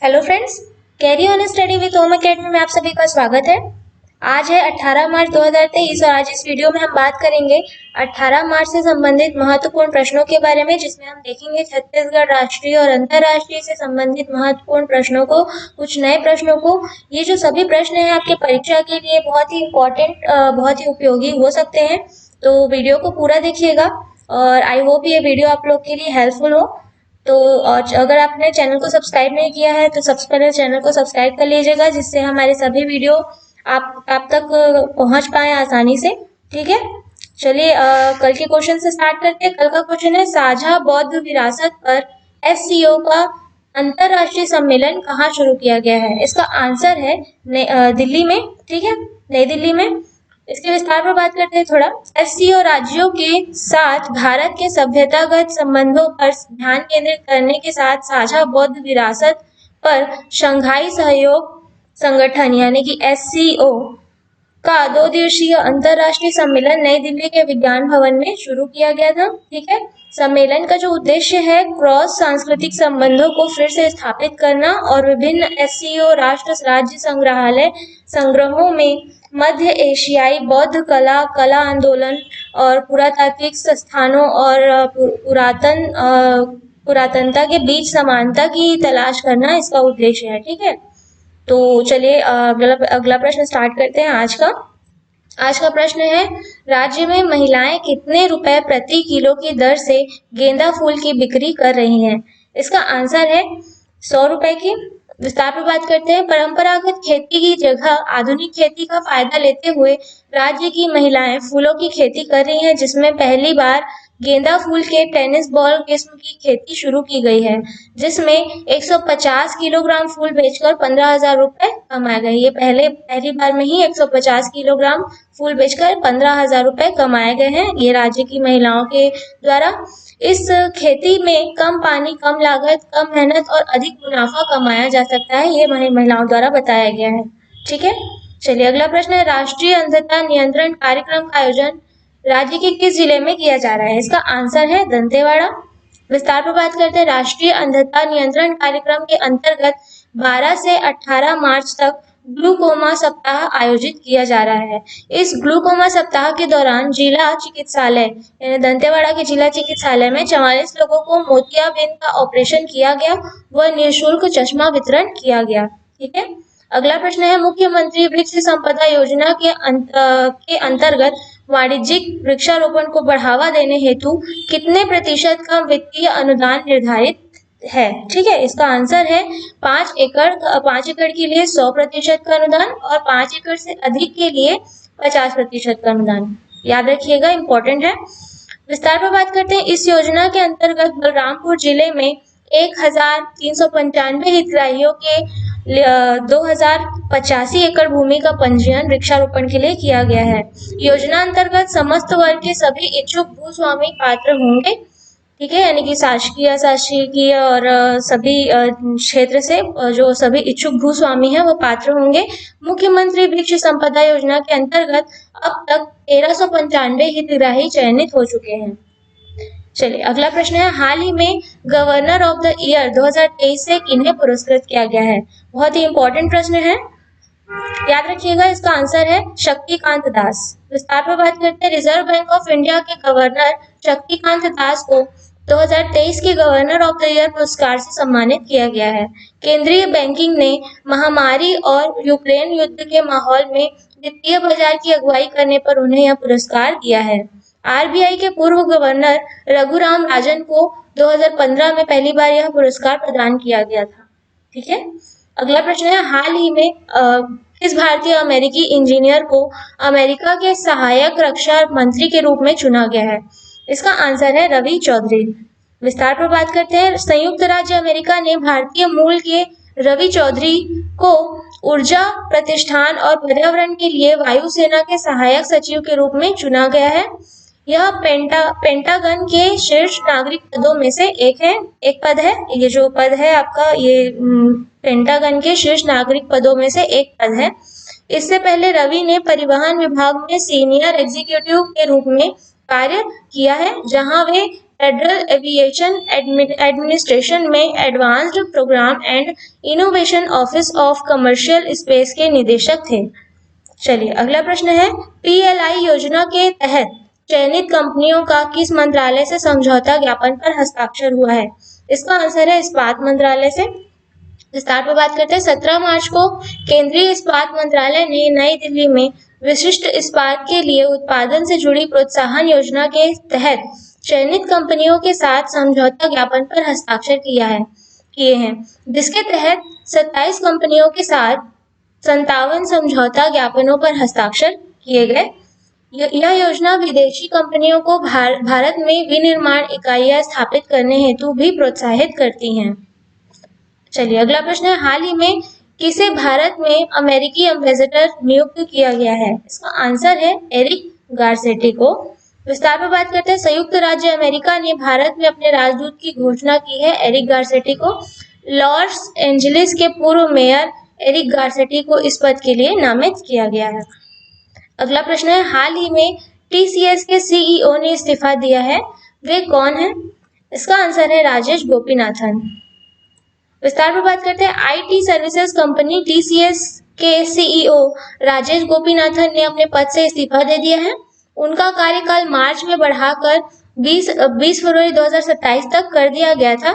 Hello friends, carry on study with home academy में आप सभी का स्वागत है। आज है 18 मार्च 2023 और आज इस वीडियो में हम बात करेंगे 18 मार्च से संबंधित महत्वपूर्ण प्रश्नों के बारे में, जिसमें हम देखेंगे छत्तीसगढ़ राष्ट्रीय और अंतर्राष्ट्रीय से संबंधित महत्वपूर्ण प्रश्नों को, कुछ नए प्रश्नों को। ये जो सभी प्रश्न हैं आपके परीक्षा के लिए बहुत ही इम्पोर्टेंट, बहुत ही उपयोगी हो सकते हैं, तो वीडियो को पूरा देखिएगा और आई होप ये वीडियो आप लोग के लिए हेल्पफुल हो। तो और अगर आपने चैनल को सब्सक्राइब नहीं किया है तो सबसे पहले चैनल को सब्सक्राइब कर लीजिएगा, जिससे हमारे सभी वीडियो आप तक पहुंच पाए आसानी से। ठीक है, चलिए कल के क्वेश्चन से स्टार्ट करते हैं। कल का क्वेश्चन है, साझा बौद्ध विरासत पर एससीओ का अंतरराष्ट्रीय सम्मेलन कहाँ शुरू किया गया है? इसका आंसर है दिल्ली में। ठीक है, नई दिल्ली में। इसके विस्तार पर बात करते हैं थोड़ा। एससीओ राज्यों के साथ भारत के सभ्यतागत संबंधों पर ध्यान केंद्रित करने के साथ साझा बौद्ध विरासत पर शंघाई सहयोग संगठन यानी कि एससीओ का 2 दिवसीय अंतरराष्ट्रीय सम्मेलन नई दिल्ली के विज्ञान भवन में शुरू किया गया था। ठीक है, सम्मेलन का जो उद्देश्य है क्रॉस सांस्कृतिक संबंधों को फिर से स्थापित करना और विभिन्न एससीओ राष्ट्र राज्य संग्रहालय संग्रहों में मध्य एशियाई बौद्ध कला, कला आंदोलन और पुरातात्विक संस्थानों और पुरातनता के बीच समानता की तलाश करना इसका उद्देश्य है। ठीक है, तो चलिए अगला प्रश्न स्टार्ट करते हैं आज का। आज का प्रश्न है, राज्य में महिलाएं कितने रुपए प्रति किलो की दर से गेंदा फूल की बिक्री कर रही हैं? इसका आंसर है 100 रुपए की। विस्तार पर बात करते हैं। परंपरागत खेती की जगह आधुनिक खेती का फायदा लेते हुए राज्य की महिलाएं फूलों की खेती कर रही हैं, जिसमें पहली बार गेंदा फूल के टेनिस बॉल किस्म की खेती शुरू की गई है, जिसमें 150 किलोग्राम फूल बेचकर 15,000 रुपए कमाए गए। ये पहली बार में ही 150 किलोग्राम फूल बेचकर 15,000 रुपए कमाए गए हैं, ये राज्य की महिलाओं के द्वारा। इस खेती में कम पानी, कम लागत, कम मेहनत और अधिक मुनाफा कमाया जा सकता है, ये महिलाओं द्वारा बताया गया है। ठीक है, चलिए अगला प्रश्न है, राष्ट्रीय अंधता नियंत्रण कार्यक्रम का आयोजन राज्य के किस जिले में किया जा रहा है? इसका आंसर है दंतेवाड़ा। विस्तार पर बात करते हैं। राष्ट्रीय अंधता नियंत्रण कार्यक्रम के अंतर्गत 12 से 18 मार्च तक ग्लूकोमा सप्ताह आयोजित किया जा रहा है। इस ग्लूकोमा सप्ताह के दौरान जिला चिकित्सालय यानी दंतेवाड़ा के जिला चिकित्सालय में 44 लोगों को मोतियाबिंद का ऑपरेशन किया गया व निःशुल्क चश्मा वितरण किया गया। ठीक है, अगला प्रश्न है, मुख्यमंत्री वृक्ष संपदा योजना के अंतर्गत वाणिज्यिक वृक्षारोपण को बढ़ावा देने हेतु कितने प्रतिशत का वित्तीय अनुदान निर्धारित है? ठीक है, इसका आंसर है 5 एकड़ के लिए 100% का अनुदान और 5 एकड़ से अधिक के लिए 50% का अनुदान। याद रखिएगा, इंपॉर्टेंट है। विस्तार पर बात करते हैं। इस योजना के अंतर्गत बलरामपुर जिले में 1,395 हितग्राहियों के 2,085 एकड़ भूमि का पंजीयन वृक्षारोपण के लिए किया गया है। योजना अंतर्गत समस्त वर्ग के सभी इच्छुक भूस्वामी पात्र होंगे। ठीक है, यानी कि शासकीय, अशासकीय और सभी क्षेत्र से जो सभी इच्छुक भूस्वामी हैं वो पात्र होंगे। मुख्यमंत्री वृक्ष संपदा योजना के अंतर्गत अब तक 1395 हितग्राही चयनित हो चुके हैं। चलिए अगला प्रश्न है, हाल ही में गवर्नर ऑफ द ईयर 2023 से किन्हें पुरस्कृत किया गया है? बहुत ही इंपॉर्टेंट प्रश्न है, याद रखिएगा। इसका आंसर है शक्तिकांत दास। विस्तार पर बात करते हैं। रिजर्व बैंक ऑफ इंडिया के गवर्नर शक्तिकांत दास को 2023 के गवर्नर ऑफ द ईयर पुरस्कार से सम्मानित किया गया है। केंद्रीय बैंकिंग ने महामारी और यूक्रेन युद्ध के माहौल में वित्तीय बाजार की अगुवाई करने पर उन्हें यह पुरस्कार दिया है। आरबीआई के पूर्व गवर्नर रघुराम राजन को 2015 में पहली बार यह पुरस्कार प्रदान किया गया था। ठीक है, अगला प्रश्न है, हाल ही में किस भारतीय अमेरिकी इंजीनियर को अमेरिका के सहायक रक्षा मंत्री के रूप में चुना गया है? इसका आंसर है रवि चौधरी। विस्तार पर बात करते हैं। संयुक्त राज्य अमेरिका ने भारतीय मूल के रवि चौधरी को ऊर्जा प्रतिष्ठान और पर्यावरण के लिए वायुसेना के सहायक सचिव के रूप में चुना गया है। यह पेंटागन के शीर्ष नागरिक पदों में से एक पद है। ये जो पद है आपका, ये पेंटागन के शीर्ष नागरिक पदों में से एक पद है। इससे पहले रवि ने परिवहन विभाग में सीनियर एग्जीक्यूटिव के रूप में कार्य किया है, जहां वे फेडरल एविएशन एडमिनिस्ट्रेशन में advanced program and innovation office of commercial space के निदेशक थे। चलिए अगला प्रश्न है, PLI योजना के तहत चयनित कंपनियों का किस मंत्रालय से समझौता ज्ञापन पर हस्ताक्षर हुआ है? इसका आंसर है इस्पात मंत्रालय से। विस्तार पर बात करते हैं। 17 मार्च को केंद्रीय इस्पात मंत्रालय ने नई दिल्ली में विशिष्ट इस्पात के लिए उत्पादन से जुड़ी प्रोत्साहन योजना के तहत चयनित कंपनियों के साथ समझौता ज्ञापन पर हस्ताक्षर किए हैं, जिसके तहत 27 कंपनियों के साथ 57 समझौता ज्ञापनों पर हस्ताक्षर किए गए। यह योजना विदेशी कंपनियों को भारत में विनिर्माण इकाइयां स्थापित करने हेतु भी प्रोत्साहित करती हैं। चलिए अगला प्रश्न है, हाल ही में किसे भारत में अमेरिकी एम्बेसडर नियुक्त किया गया है? इसका आंसर है एरिक गारसेटी को। विस्तार पर बात करते हैं। संयुक्त राज्य अमेरिका ने भारत में अपने राजदूत की घोषणा की है। एरिक गारसेटी को लॉस एंजलिस के पूर्व मेयर एरिक गारसेटी को इस पद के लिए नामित किया गया है। अगला प्रश्न है, हाल ही में TCS के CEO ने इस्तीफा दिया है, वे कौन है? इसका आंसर है राजेश गोपीनाथन। विस्तार पर बात करते हैं। IT सर्विसेज कंपनी TCS के CEO राजेश गोपीनाथन ने अपने पद से इस्तीफा दे दिया है। उनका कार्यकाल मार्च में बढ़ाकर 20 फरवरी 2027 तक कर दिया गया था।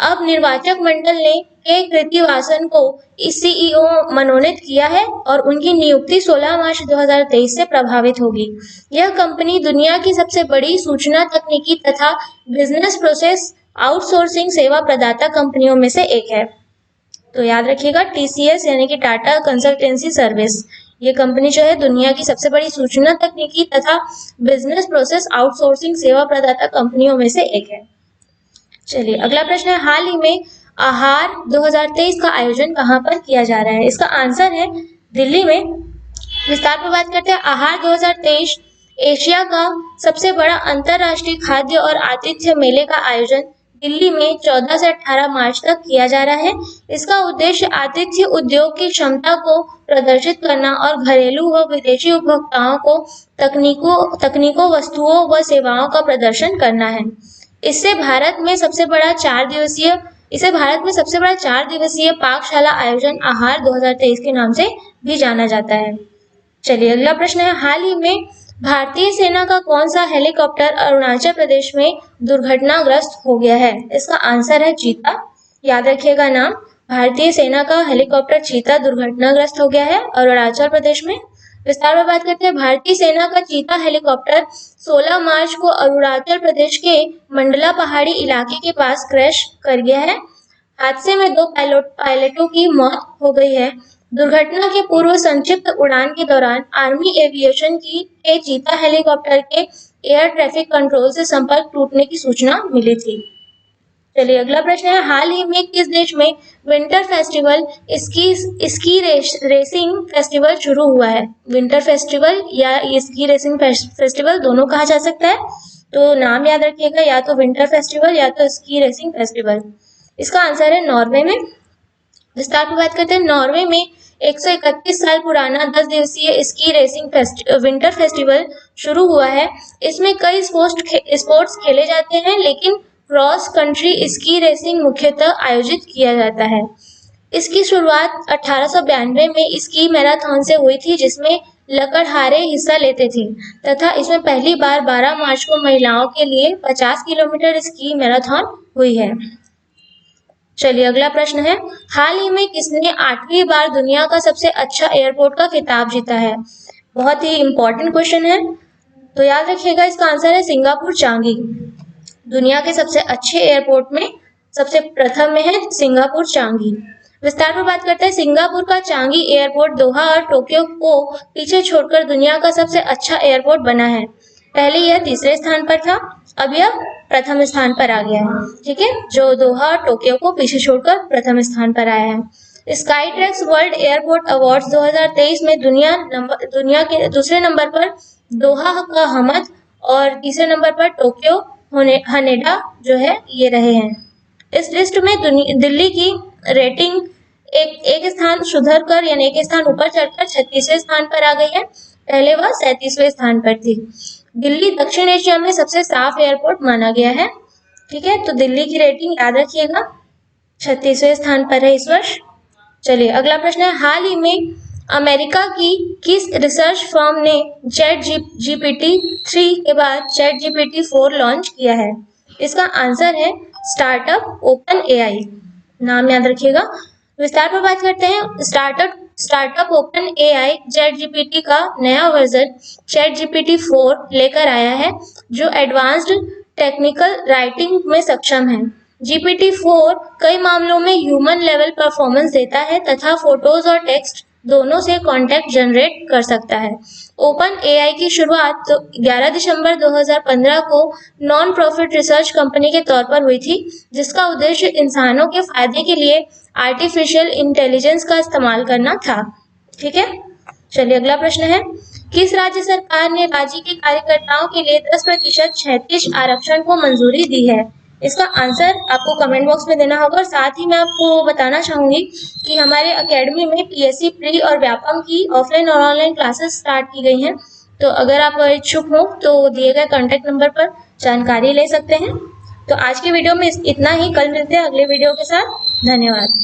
अब निर्वाचक मंडल ने के कृतिवासन को CEO मनोनीत किया है और उनकी नियुक्ति 16 मार्च 2023 से प्रभावित होगी। यह कंपनी दुनिया की सबसे बड़ी सूचना तकनीकी तथा बिजनेस प्रोसेस आउटसोर्सिंग सेवा प्रदाता कंपनियों में से एक है। तो याद रखिएगा, TCS यानी कि टाटा कंसल्टेंसी सर्विस, ये कंपनी जो है दुनिया की सबसे बड़ी सूचना तकनीकी तथा बिजनेस प्रोसेस आउटसोर्सिंग सेवा प्रदाता कंपनियों में से एक है। चलिए अगला प्रश्न है, हाल ही में आहार 2023 का आयोजन कहाँ पर किया जा रहा है? इसका आंसर है दिल्ली में। विस्तार पर बात करते हैं। आहार 2023 एशिया का सबसे बड़ा अंतरराष्ट्रीय खाद्य और आतिथ्य मेले का आयोजन दिल्ली में 14 से 18 मार्च तक किया जा रहा है। इसका उद्देश्य आतिथ्य उद्योग की क्षमता को प्रदर्शित करना और घरेलू व विदेशी उपभोक्ताओं को तकनीकों, वस्तुओं व सेवाओं का प्रदर्शन करना है। इसे भारत में सबसे बड़ा 4 दिवसीय पाकशाला आयोजन आहार 2023 के नाम से भी जाना जाता है। चलिए अगला प्रश्न है, हाल ही में भारतीय सेना का कौन सा हेलीकॉप्टर अरुणाचल प्रदेश में दुर्घटनाग्रस्त हो गया है? इसका आंसर है चीता। याद रखिएगा नाम, भारतीय सेना का हेलीकॉप्टर चीता दुर्घटनाग्रस्त हो गया है अरुणाचल प्रदेश में। विस्तार में बात करते हैं। भारतीय सेना का चीता हेलीकॉप्टर 16 मार्च को अरुणाचल प्रदेश के मंडला पहाड़ी इलाके के पास क्रैश कर गया है। हादसे में 2 पायलटों की मौत हो गई है। दुर्घटना के पूर्व संक्षिप्त उड़ान के दौरान आर्मी एविएशन के चीता हेलीकॉप्टर के एयर ट्रैफिक कंट्रोल से संपर्क टूटने की सूचना मिली थी। चलिए अगला प्रश्न है, हाल ही में किस देश में winter festival ski racing festival शुरू हुआ है? विंटर फेस्टिवल या स्की रेसिंग फेस्टिवल दोनों कहा जा सकता है, तो नाम याद रखिएगा, या तो विंटर फेस्टिवल या तो स्की रेसिंग फेस्टिवल। इसका आंसर है नॉर्वे में। विस्तार पर बात करते हैं। नॉर्वे में 131 साल पुराना 10 दिवसीय स्की रेसिंग विंटर फेस्टिवल शुरू हुआ है। इसमें कई स्पोर्ट्स खेले जाते हैं, लेकिन क्रॉस कंट्री स्की रेसिंग मुख्यतः आयोजित किया जाता है। इसकी शुरुआत 1892 में स्की मैराथन से हुई थी, जिसमें लकड़हारे हिस्सा लेते थे तथा इसमें पहली बार 12 मार्च को महिलाओं के लिए 50 किलोमीटर स्की मैराथन हुई है। चलिए अगला प्रश्न है, हाल ही में किसने 8वीं बार दुनिया का सबसे अच्छा एयरपोर्ट का खिताब जीता है? बहुत ही इंपॉर्टेंट क्वेश्चन है, तो याद रखिएगा इसका आंसर है सिंगापुर चांगी। दुनिया के सबसे अच्छे एयरपोर्ट में सबसे प्रथम में है सिंगापुर चांगी। विस्तार पर बात करते हैं। सिंगापुर का चांगी एयरपोर्ट दोहा और टोक्यो को पीछे छोड़कर दुनिया का सबसे अच्छा एयरपोर्ट बना है। पहले यह तीसरे स्थान पर था, अब यह प्रथम स्थान पर आ गया है। ठीक है, जो दोहा और टोक्यो को पीछे छोड़कर प्रथम स्थान पर आया है। स्काईट्रैक्स वर्ल्ड एयरपोर्ट अवार्ड्स 2023 में दुनिया के दूसरे नंबर पर दोहा का हमद और तीसरे नंबर पर टोक्यो हनेडा जो है ये रहे हैं। इस लिस्ट में दिल्ली की रेटिंग एक स्थान सुधर कर यानी एक स्थान ऊपर चढ़कर 36वें स्थान पर आ गई है। पहले वह 37वें स्थान पर थी। दिल्ली दक्षिण एशिया में सबसे साफ एयरपोर्ट माना गया है। ठीक है, तो दिल्ली की रेटिंग याद रखिएगा 36वें स्थान पर है इस वर्ष। चलिए अगला प्रश्न है, हाल ही में अमेरिका की किस रिसर्च फर्म ने चैट जीपीटी 3 के बाद चैट जीपीटी 4 लॉन्च किया है? इसका आंसर है स्टार्टअप ओपन एआई। नाम याद रखिएगा। विस्तार पर बात करते हैं। Startup open AI chat GPT का नया वर्जन चैट जीपीटी 4 लेकर आया है, जो एडवांस्ड टेक्निकल राइटिंग में सक्षम है। जीपीटी 4 कई मामलों में ह्यूमन लेवल परफॉर्मेंस देता है तथा फोटोज और टेक्स्ट दोनों से कॉन्टेक्ट जनरेट कर सकता है। ओपन एआई की शुरुआत 11 दिसंबर 2015 को नॉन प्रॉफिट रिसर्च कंपनी के तौर पर हुई थी, जिसका उद्देश्य इंसानों के फायदे के लिए आर्टिफिशियल इंटेलिजेंस का इस्तेमाल करना था। ठीक है, चलिए अगला प्रश्न है, किस राज्य सरकार ने राज्य के कार्यकर्ताओं के लिए 10% क्षैतिज आरक्षण को मंजूरी दी है? इसका आंसर आपको कमेंट बॉक्स में देना होगा। और साथ ही मैं आपको बताना चाहूंगी कि हमारे एकेडमी में पीएससी प्री और व्यापम की ऑफलाइन और ऑनलाइन क्लासेस स्टार्ट की गई हैं, तो अगर आप इच्छुक हो तो दिए गए कॉन्टैक्ट नंबर पर जानकारी ले सकते हैं। तो आज की वीडियो में इतना ही। कल मिलते हैं अगले वीडियो के साथ। धन्यवाद।